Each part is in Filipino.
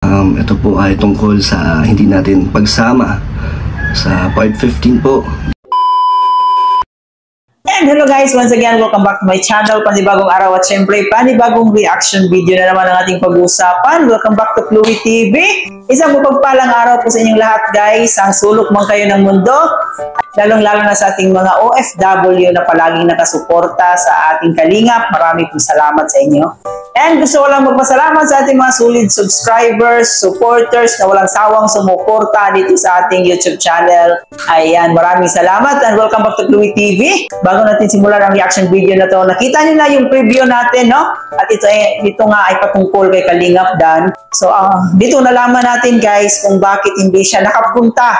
Ito po ay tungkol sa hindi natin pagsama sa part 15 po. And hello guys, once again, welcome back to my channel. Panibagong araw at syempre panibagong reaction video na naman ang ating pag-uusapan. Welcome back to Chloe TV. Isang mapagpalang araw po sa inyong lahat guys. Ang sulok man kayo ng mundo, lalong-lalo na sa ating mga OFW na palaging nakasuporta sa ating kalingap. Marami pong salamat sa inyo. And gusto ko lang magpasalamat sa ating mga solid subscribers, supporters na walang sawang sumuporta dito sa ating YouTube channel. Ayan, maraming salamat and welcome back to Chloe TV. Bago natin simulan ang reaction video na to, nakita niyo na yung preview natin, no? At dito nga ay patungkol kay Kalingap Dan. So, dito nalaman natin guys kung bakit hindi siya nakapunta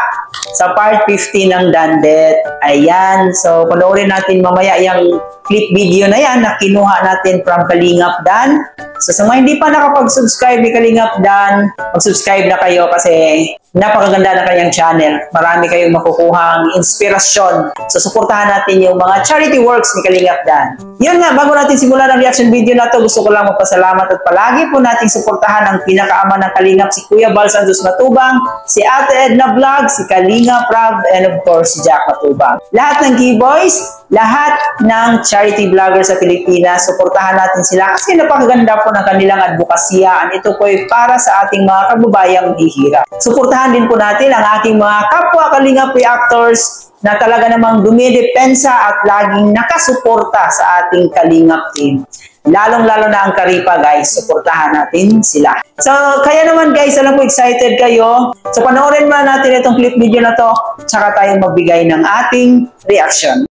sa part 15 ng Dandet. Ayan, so panoorin natin mamaya yung clip video na yan na kinuha natin from Kalingap Dan. So sa mga hindi pa nakapag-subscribe ni Kalingap Dan, mag-subscribe na kayo kasi napakaganda na kanyang channel. Marami kayong makukuhang inspirasyon. So suportahan natin yung mga charity works ni Kalingap Dan. Yun nga, bago natin simulan ang reaction video na to, gusto ko lang magpasalamat at palagi po natin suportahan ang pinakaama ng Kalingap, si Kuya Bal Santos Matubang, si Ate Edna Vlog, si Kalingap Rob, and of course si Jack Matubang. Lahat ng K-Boys, lahat ng charity vloggers sa Pilipinas, suportahan natin sila kasi napakaganda po ng kanilang advokasya. Ito po ay para sa ating mga kababayang hihirap. Suportahan din po natin ang ating mga kapwa Kalingap reactors na talaga namang dumidepensa at laging nakasuporta sa ating Kalingap team. Lalong-lalo na ang Karipa guys, suportahan natin sila. So, kaya naman guys, alam ko excited kayo. So, panoorin mo natin itong clip video na to, tsaka tayo magbigay ng ating reaction.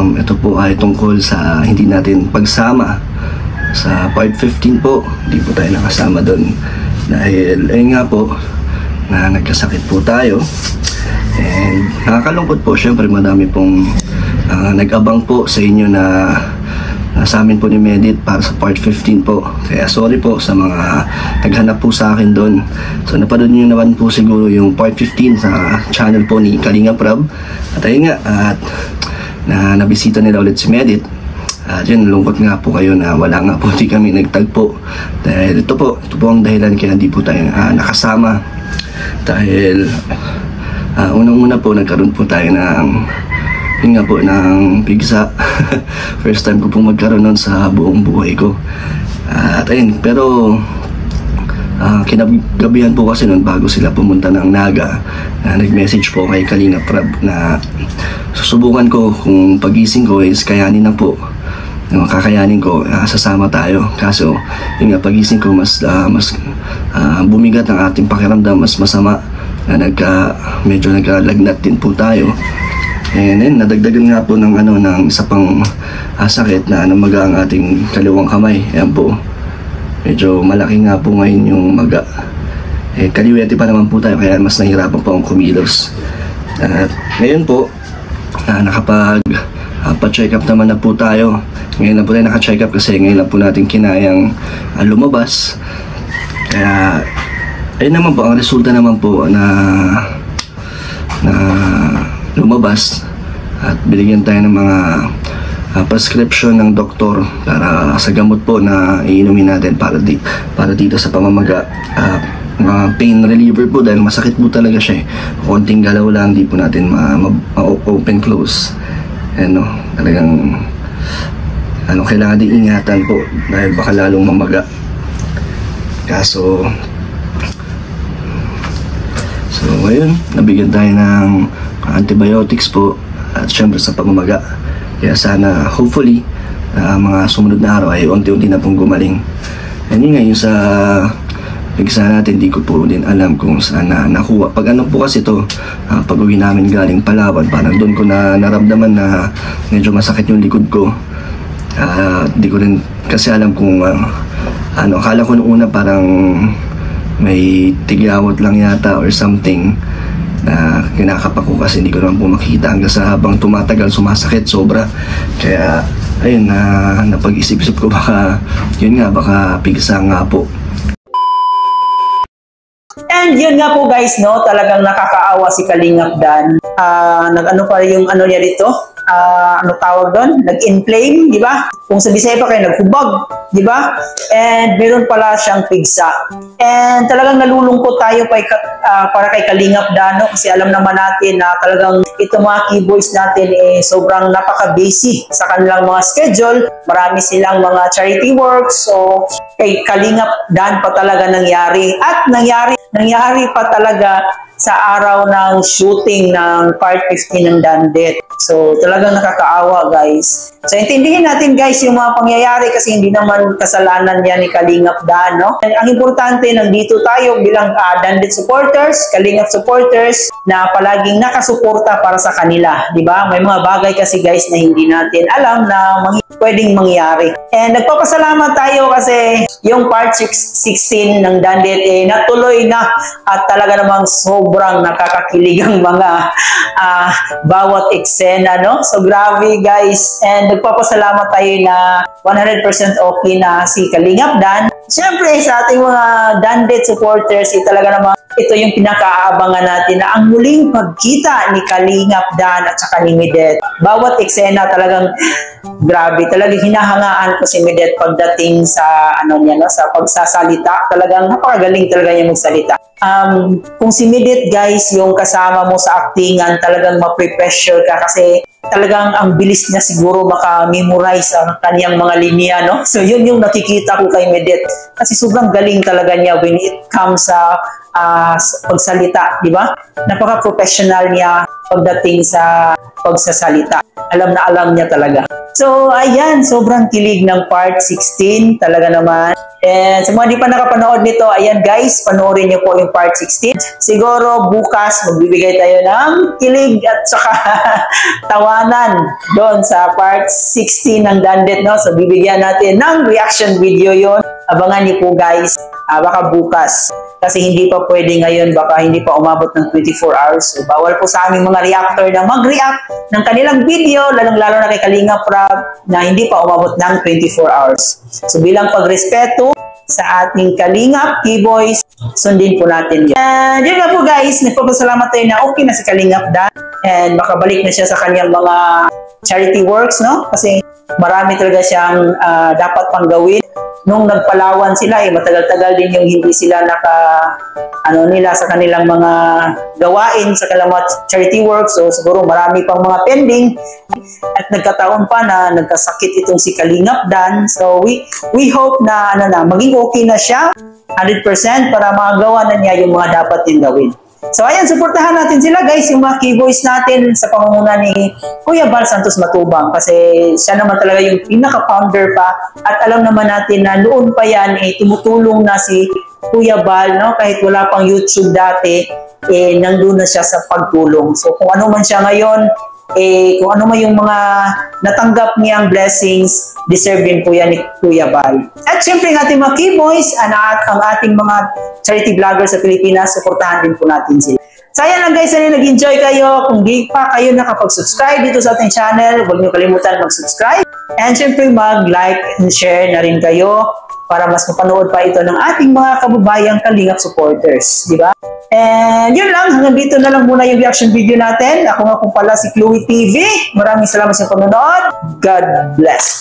Ito po ay tungkol sa hindi natin pagsama sa part 15 po. Hindi po tayo nakasama doon dahil ayun nga po na nagkasakit po tayo and nakakalungkot po. Syempre madami pong nag-abang po sa inyo na sa amin po ni Medit para sa part 15 po, kaya sorry po sa mga naghanap po sa akin doon. So napanood nyo naman po siguro yung part 15 sa channel po ni Kalingap Rob. At ayun nga, at nabisita nila ulit si Medit. Yun, lungkot nga po kayo na wala nga po, di kami nagtagpo dahil ito po ang dahilan kaya hindi po tayo nakasama. Dahil unang-una po nagkaroon po tayo ng yun nga po ng pigsa. First time ko pong magkaroon nun sa buong buhay ko. At ayun, pero kinagabihan po kasi nun bago sila pumunta ng Naga na nag-message po kay Kalingap Rob na susubukan ko kung pagising ko is kayanin na po. Kakayanin ko, sasama tayo. Kaso yun nga, pagising ko mas bumigat ang ating pakiramdam, mas masama na medyo nagkalagnat din po tayo. And then, nadagdagan nga po ng isa pang sakit na namaga ang ating kaliwang kamay. Ayan po. Medyo malaki nga po ngayon yung maga. Kaliwete pa naman po tayo kaya mas nahirapan po ang kumilos. At ngayon po, nakapag-check up naman na po tayo. Ngayon na po tayo naka-check up kasi ngayon na po natin kinayang lumabas. Kaya, ayun naman po, ang resulta naman po na lumabas at binigyan tayo ng mga prescription ng doktor para sa gamot po na iinumin natin para dito sa pamamaga. Pain reliever po dahil masakit po talaga siya. Konting galaw lang, di po natin ma-open close. Talagang kailangan din ingatan po dahil baka lalong mamaga. So ngayon, nabigyan tayo ng antibiotics po at syempre sa pamamaga. Kaya sana, hopefully, mga sumunod na araw ay unti-unti na pong gumaling. And yun ngayon sa pigsa natin, di ko po din alam kung saan nakuha. Pag po kasi ito, pag-uwi namin galing Palawan, parang doon ko na naramdaman na medyo masakit yung likod ko. Di ko rin kasi alam kung akala ko noong una parang may tigyawat lang yata or something na kinakapak ko kasi hindi ko naman po makikita hanggang sa habang tumatagal sumasakit sobra. Kaya ayun, napag-isip-isip ko baka pigsa nga po. And yun nga po guys, no, talagang nakakaawa si Kalingap Dan. Nag-ano pa yung niya dito, ano tawag doon? Nag-inflame, di ba? Kung sa Bisaya pa kayo, naghubag, di ba? And meron pala siyang pigsa. And talagang nalulungkot tayo para kay Kalingap Dano kasi alam naman natin na talagang itong mga keyboys natin sobrang napaka-busy sa kanilang mga schedule. Marami silang mga charity works. So, kay Kalingap Dan pa talaga nangyari. At nangyari pa talaga sa araw ng shooting ng Part 15 ng Dandet. So, talagang nakakaawa, guys. So, intindihin natin, guys, yung mga pangyayari kasi hindi naman kasalanan yan ni Kalingap Dan, no? Ang importante, nandito tayo bilang Dandet supporters, Kalingap supporters, na palaging nakasuporta para sa kanila, di ba? May mga bagay kasi, guys, na hindi natin alam na pwedeng mangyari. And nagpapasalamat tayo kasi yung Part 16 ng Dandet natuloy na at talaga namang sobrang nakakakilig ang mga bawat eksena, no? So, grabe, guys. And nagpapasalamat tayo na 100% okay na si Kalingap Dan. Siyempre, sa ating mga Dandet supporters, talaga namang ito yung pinakaabangan natin na ang muling pagkita ni Kalingap Dan at saka ni Midet. Bawat eksena talagang grabe. Talagang hinahangaan ko si Midet pagdating sa sa pagsasalita. Talagang napakagaling talaga niya magsalita. Kung si Midet, guys, yung kasama mo sa actingan, talagang ma-pressure ka kasi talagang ang bilis niya siguro maka-memorize ang kanyang mga linya, no? So, yun yung nakikita ko kay Midet. Kasi sobrang galing talaga niya when it comes sa pagsalita, di ba? Napaka-professional niya pagdating sa pagsasalita. Alam na alam niya talaga. So, ayan, sobrang kilig ng Part 16. Talaga naman. And sa mga di pa nakapanood nito, ayan guys, panoorin niyo po yung Part 16. Siguro bukas magbibigay tayo ng kilig at saka tawanan doon sa Part 16 ng Dandet, no? So bibigyan natin ng reaction video yon. Abangan niyo po guys, baka bukas. Kasi hindi pa pwede ngayon, baka hindi pa umabot ng 24 hours. So bawal po sa aming mga reactor na mag-react ng kanilang video, lalong-lalo na kay Kalingap Rab, na hindi pa umabot ng 24 hours. So bilang pagrespeto sa ating Kalingap Keyboys, sundin po natin yan. And yun nga po guys, nagpapasalamat tayo na okay na si Kalingap Dan and makabalik na siya sa kanyang mga charity works, no? Kasi marami talaga siyang dapat pang gawin. Nung nagpalawan sila, matagal-tagal din yung hindi sila nila sa kanilang mga gawain, sa kanilang mga charity works. So siguro marami pang mga pending at nagkataon pa na nagkasakit itong si Kalingap Dan. So we hope na maging okay na siya 100% para magawa na niya yung mga dapat din gawin. So ayan, suportahan natin sila guys, yung mga keyboys natin sa pangunguna ni Kuya Bal Santos Matubang kasi siya naman talaga yung pinaka-founder pa at alam naman natin na noon pa yan tumutulong na si Kuya Bal, no? Kahit wala pang YouTube dati, nandun na siya sa pagtulong. So kung ano man siya ngayon, kung ano man yung mga natanggap niyang blessings, deserve din po yan ni Kuya Bal. At syempre ang ating mga keyboys, ang ating mga charity vloggers sa Pilipinas, suportahan din po natin sila. So ayan lang guys, nag-enjoy kayo. Kung di pa kayo nakapag-subscribe dito sa ating channel, huwag niyo kalimutan mag-subscribe. And syempre mag-like and share na rin kayo para mas mapanood pa ito ng ating mga kababayang Kalingap supporters, di ba? And yun lang, hanggang dito na lang muna yung reaction video natin. Ako nga po pala si Chloe TV. Maraming salamat sa panonood. God bless.